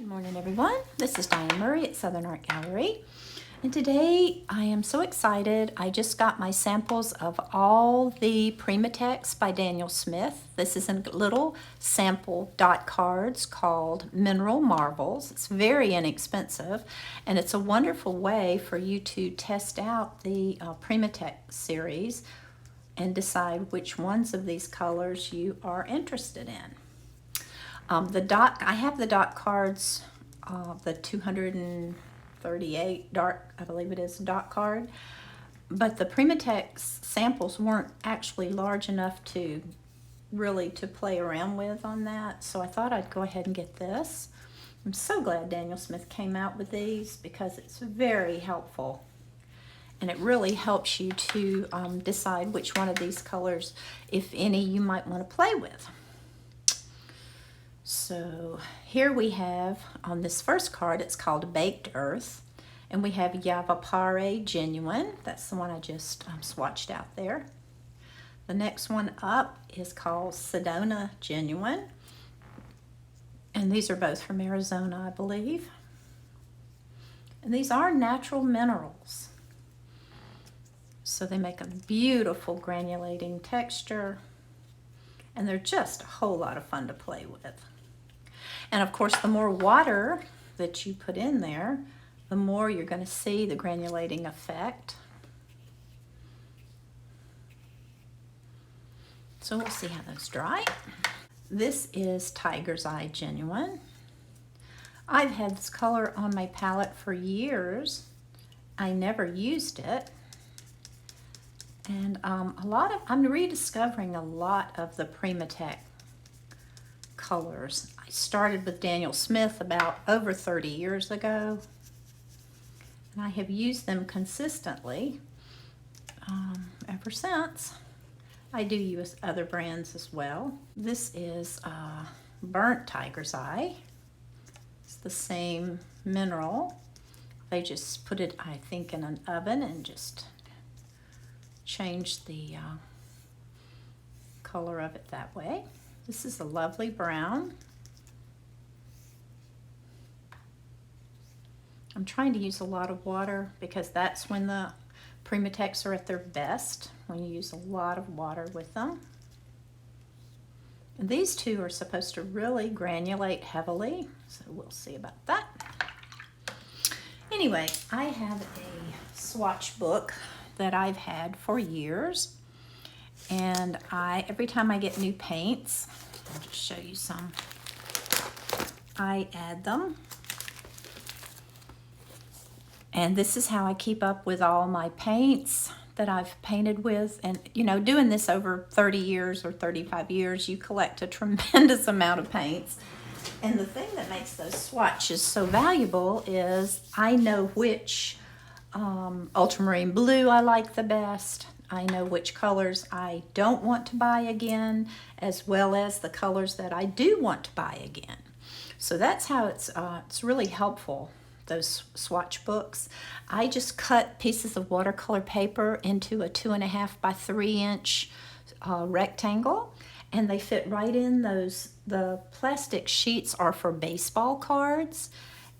Good morning, everyone. This is Diane Murray at Southern Art Gallery. And today I am so excited. I just got my samples of all the Primateks by Daniel Smith. This is in little sample dot cards called Mineral Marvels. It's very inexpensive, and it's a wonderful way for you to test out the Primatek series and decide which ones of these colors you are interested in. I have the dot cards, the 238 dark, I believe it is, dot card, but the Primatek samples weren't actually large enough to really to play around with on that, so I thought I'd go ahead and get this. I'm so glad Daniel Smith came out with these because it's very helpful, and it really helps you to decide which one of these colors, if any, you might want to play with. So here we have, on this first card, it's called Baked Earth, and we have Yavapai Genuine. That's the one I just swatched out there. The next one up is called Sedona Genuine, and these are both from Arizona, I believe. And these are natural minerals, so they make a beautiful granulating texture, and they're just a whole lot of fun to play with. And of course, the more water that you put in there, the more you're going to see the granulating effect. So we'll see how those dry. This is Tiger's Eye Genuine. I've had this color on my palette for years. I never used it. And I'm rediscovering a lot of the Primatek colors. I started with Daniel Smith about over 30 years ago, and I have used them consistently ever since. I do use other brands as well. This is Burnt Tiger's Eye. It's the same mineral. They just put it, I think, in an oven and just change the color of it that way. This is a lovely brown. I'm trying to use a lot of water because that's when the Primateks are at their best, when you use a lot of water with them. And these two are supposed to really granulate heavily, so we'll see about that. Anyway, I have a swatch book that I've had for years, and every time I get new paints, I'll just show you some, I add them. And this is how I keep up with all my paints that I've painted with. And you know, doing this over 30 years or 35 years, you collect a tremendous amount of paints. And the thing that makes those swatches so valuable is I know which ultramarine blue I like the best. I know which colors I don't want to buy again, as well as the colors that I do want to buy again. So that's how it's really helpful, those swatch books. I just cut pieces of watercolor paper into a 2.5 by 3 inch rectangle, and they fit right in those. The plastic sheets are for baseball cards,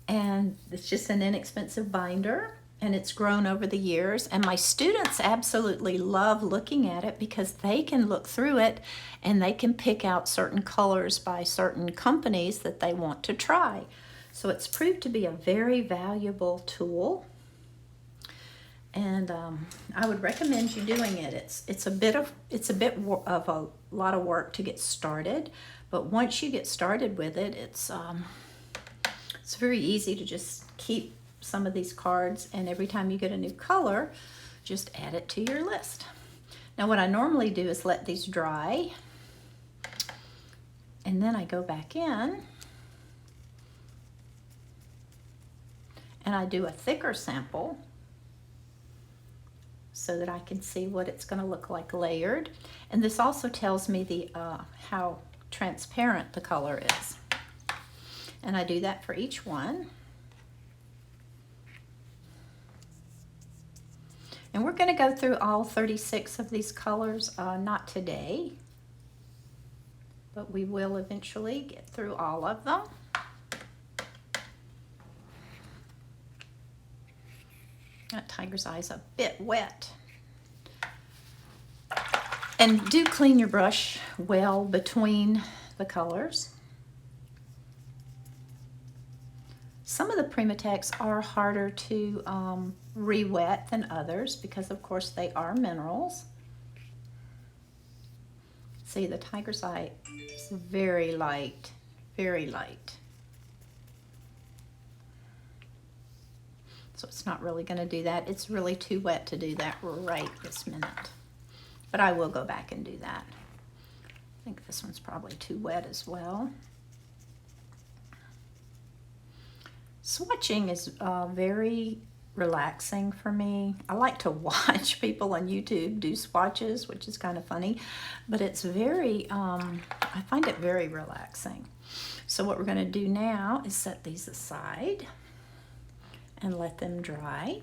and it's just an inexpensive binder, and it's grown over the years, and my students absolutely love looking at it because they can look through it and they can pick out certain colors by certain companies that they want to try. So it's proved to be a very valuable tool, and I would recommend you doing it. It's a bit of a lot of work to get started, but once you get started with it, it's very easy to just keep some of these cards, and every time you get a new color, just add it to your list. Now what I normally do is let these dry, and then I go back in and I do a thicker sample so that I can see what it's going to look like layered. And this also tells me the how transparent the color is. And I do that for each one. And we're going to go through all 36 of these colors, not today, but we will eventually get through all of them. That tiger's eye is a bit wet. And do clean your brush well between the colors. Some of the Primateks are harder to re-wet than others because, of course, they are minerals. See, the tiger's eye is very light, very light. So it's not really going to do that. It's really too wet to do that right this minute. But I will go back and do that. I think this one's probably too wet as well. Swatching is very relaxing for me. I like to watch people on YouTube do swatches, which is kind of funny, but it's very, I find it very relaxing. So what we're going to do now is set these aside and let them dry.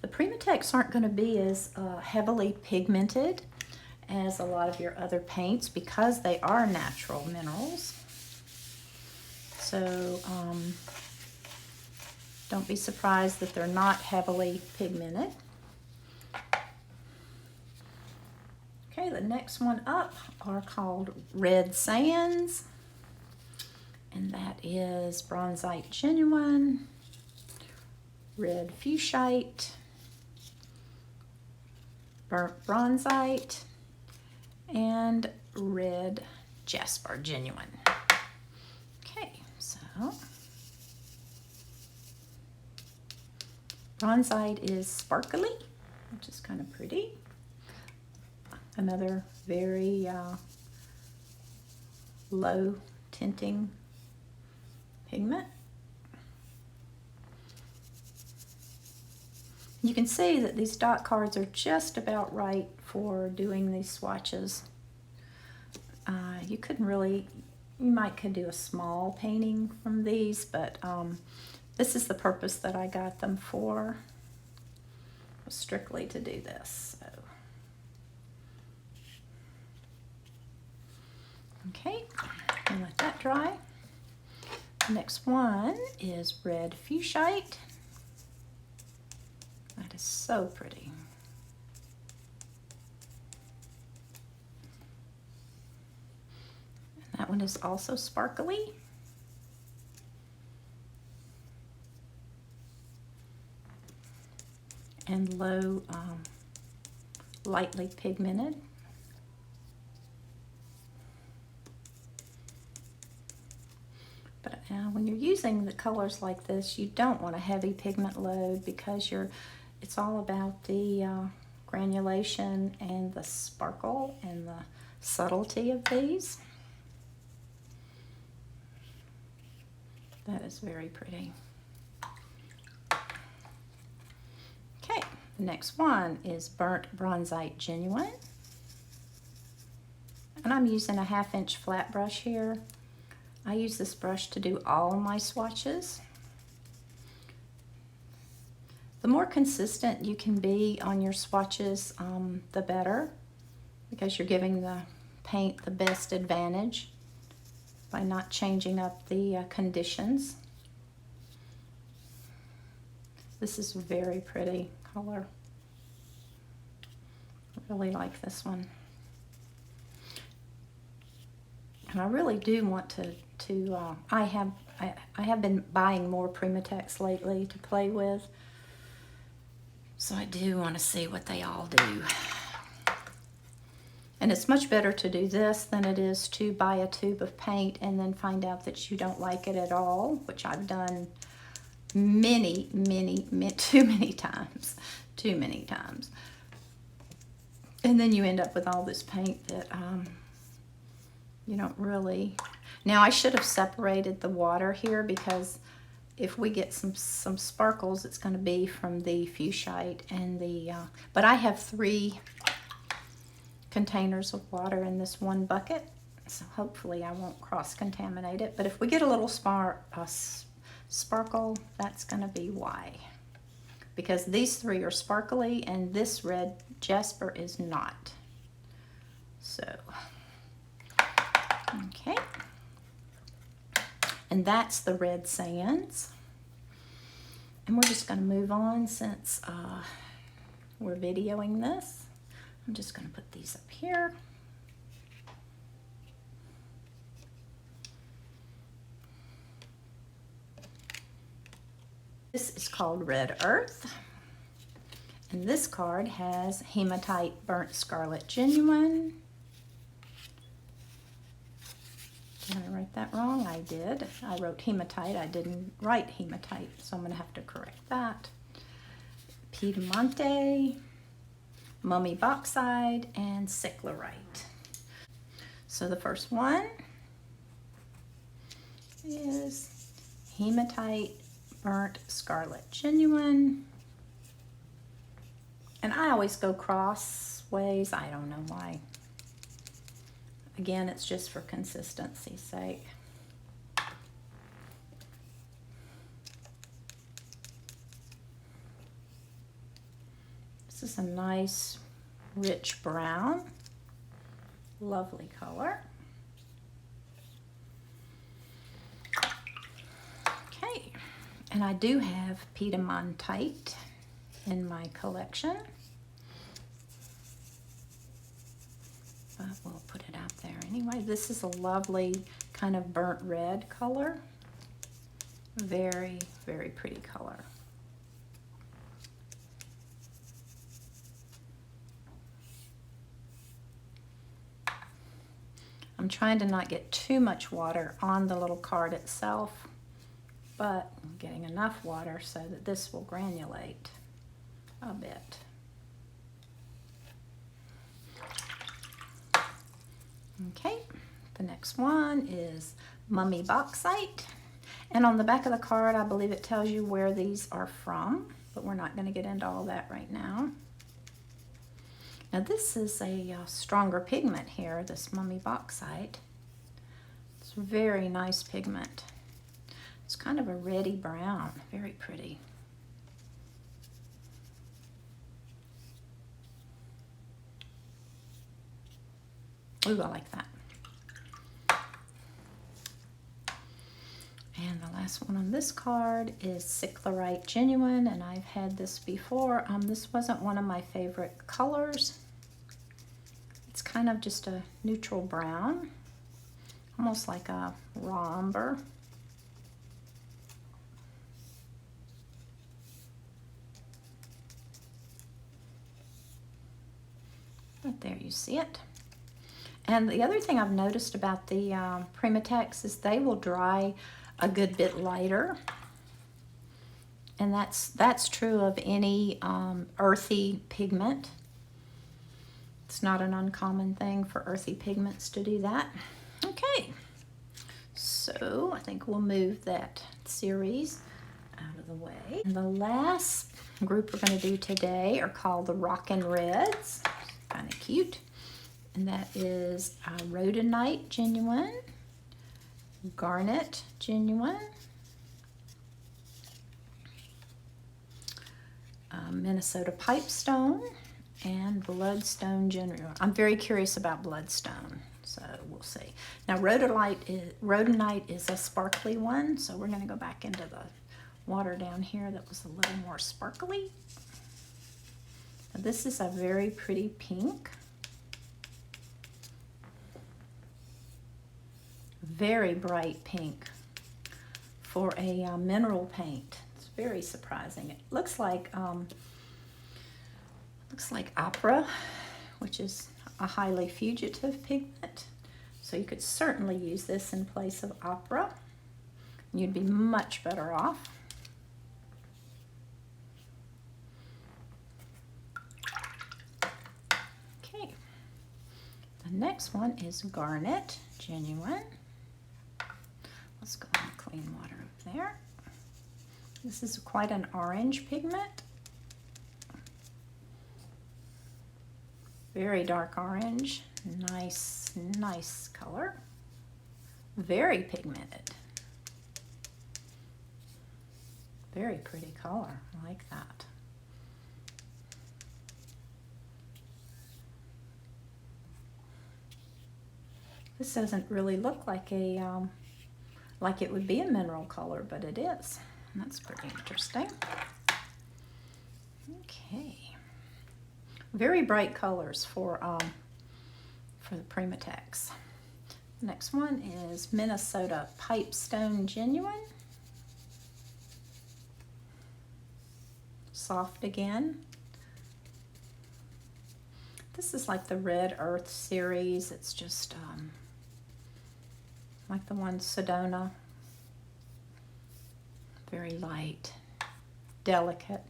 The Primateks aren't going to be as heavily pigmented as a lot of your other paints because they are natural minerals. So don't be surprised that they're not heavily pigmented. Okay, the next one up are called Red Sands, and that is Bronzite Genuine, Red Fuchsite, Burnt Bronzite, and Red Jasper Genuine. Okay, so Bronzite is sparkly, which is kind of pretty. Another very low tinting pigment. You can see that these dot cards are just about right for doing these swatches. You could do a small painting from these, but this is the purpose that I got them for, was strictly to do this. So. Okay, and let that dry. The next one is Red Fuchsite. That is so pretty. And that one is also sparkly. And low, lightly pigmented. But when you're using the colors like this, you don't want a heavy pigment load because it's all about the granulation and the sparkle and the subtlety of these. That is very pretty. Okay, the next one is Burnt Bronzite Genuine. And I'm using a 1/2 inch flat brush here. I use this brush to do all of my swatches. The more consistent you can be on your swatches, the better, because you're giving the paint the best advantage by not changing up the conditions. This is a very pretty color. I really like this one. And I really do want to I have been buying more Primateks lately to play with. So I do want to see what they all do. And it's much better to do this than it is to buy a tube of paint and then find out that you don't like it at all, which I've done too many times. And then you end up with all this paint that you don't really. Now I should have separated the water here, because if we get some sparkles, it's going to be from the Fuchsite and the, but I have 3 containers of water in this one bucket, so hopefully I won't cross-contaminate it. But if we get a little sparkle, that's going to be why. Because these 3 are sparkly and this Red Jasper is not. So, okay. And that's the red sands. And we're just going to move on since we're videoing this. I'm just going to put these up here. This is called Red Earth. And this card has Hematite Burnt Scarlet Genuine. Did I write that wrong? I did. I wrote Hematite. I didn't write Hematite, so I'm going to have to correct that. Primatek, Mummy Bauxite, and Cyclorite. So the first one is Hematite Burnt Scarlet Genuine. And I always go crossways. I don't know why. Again, it's just for consistency's sake. This is a nice, rich brown. Lovely color. Okay, and I do have Hematite in my collection, but we'll put it out there anyway. This is a lovely kind of burnt red color. Very, very pretty color. I'm trying to not get too much water on the little card itself, but I'm getting enough water so that this will granulate a bit. Okay, the next one is Mummy Bauxite. And on the back of the card, I believe it tells you where these are from, but we're not going to get into all that right now. Now this is a stronger pigment here, this Mummy Bauxite. It's a very nice pigment. It's kind of a reddy brown, very pretty. Ooh, I like that. And the last one on this card is Cyclorite Genuine, and I've had this before. This wasn't one of my favorite colors. It's kind of just a neutral brown, almost like a raw umber. Right there, you see it. And the other thing I've noticed about the Primateks is they will dry a good bit lighter. And that's true of any earthy pigment. It's not an uncommon thing for earthy pigments to do that. Okay, so I think we'll move that series out of the way. And the last group we're going to do today are called the Rockin' Reds. Kind of cute. And that is Rhodonite Genuine, Garnet Genuine, Minnesota Pipestone, and Bloodstone Genuine. I'm very curious about Bloodstone, so we'll see. Now Rhodonite is a sparkly one, so we're going to go back into the water down here that was a little more sparkly. Now, this is a very pretty pink. Very bright pink for a mineral paint. It's very surprising. It looks like opera, which is a highly fugitive pigment. So you could certainly use this in place of opera. You'd be much better off. Okay. The next one is Garnet Genuine. Let's go in clean water up there. This is quite an orange pigment. Very dark orange. Nice, nice color. Very pigmented. Very pretty color. I like that. This doesn't really look like a like it would be a mineral color, but it is. And that's pretty interesting. Okay. Very bright colors for the Primateks. The next one is Minnesota Pipestone Genuine. Soft again. This is like the Red Earth series. It's just like the one Sedona. Very light, delicate.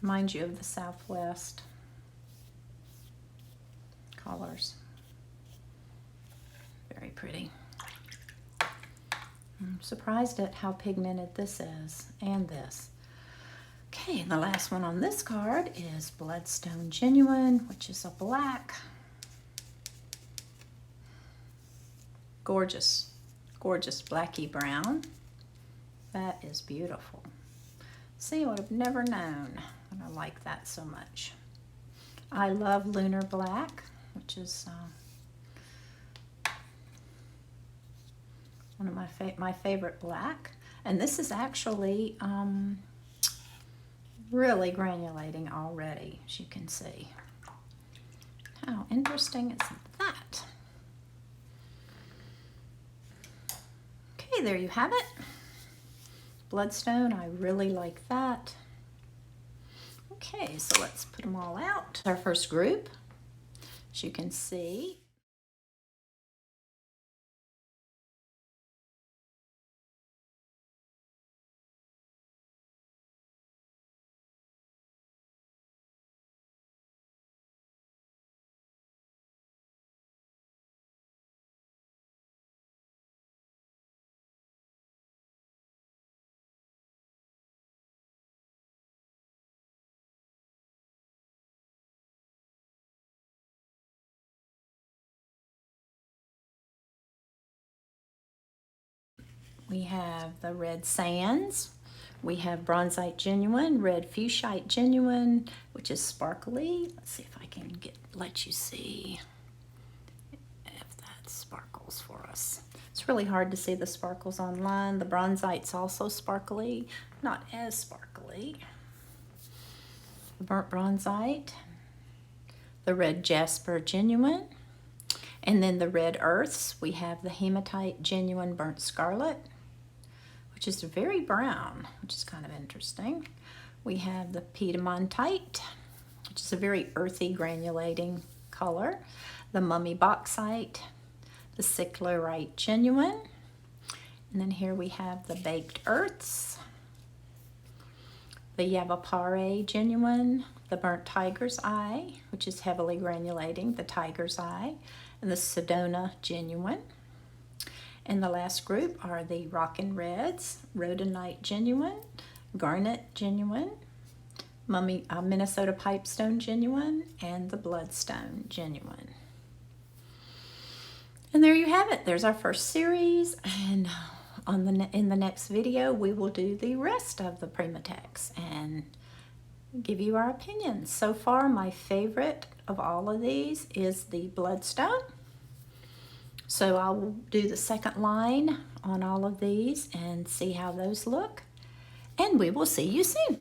Reminds you of the Southwest colors. Very pretty. I'm surprised at how pigmented this is, and this. Okay, and the last one on this card is Bloodstone Genuine, which is a black. Gorgeous, gorgeous blacky brown. That is beautiful. See, I would have never known that I like that so much. I love Lunar Black, which is one of my favorite black. And this is actually really granulating already, as you can see. How interesting is that? Okay, there you have it. Bloodstone, I really like that. Okay, so let's put them all out. Our first group, as you can see. We have the Red Sands. We have Bronzite Genuine, Red Fuchsite Genuine, which is sparkly. Let's see if I can let you see if that sparkles for us. It's really hard to see the sparkles online. The Bronzite's also sparkly, not as sparkly. The Burnt Bronzite, the Red Jasper Genuine, and then the Red Earths. We have the Hematite Genuine Burnt Scarlet, which is very brown, which is kind of interesting. We have the Hematite, which is a very earthy granulating color. The Mummy Bauxite, the Cyclorite Genuine, and then here we have the Baked Earths, the Yavapare Genuine, the Burnt Tiger's Eye, which is heavily granulating, the Tiger's Eye, and the Sedona Genuine. And the last group are the Rockin' Reds, Rhodonite Genuine, Garnet Genuine, Minnesota Pipestone Genuine, and the Bloodstone Genuine. And there you have it. There's our first series, and in the next video we will do the rest of the Primateks and give you our opinions. So far, my favorite of all of these is the Bloodstone. So I will do the second line on all of these and see how those look. And we will see you soon.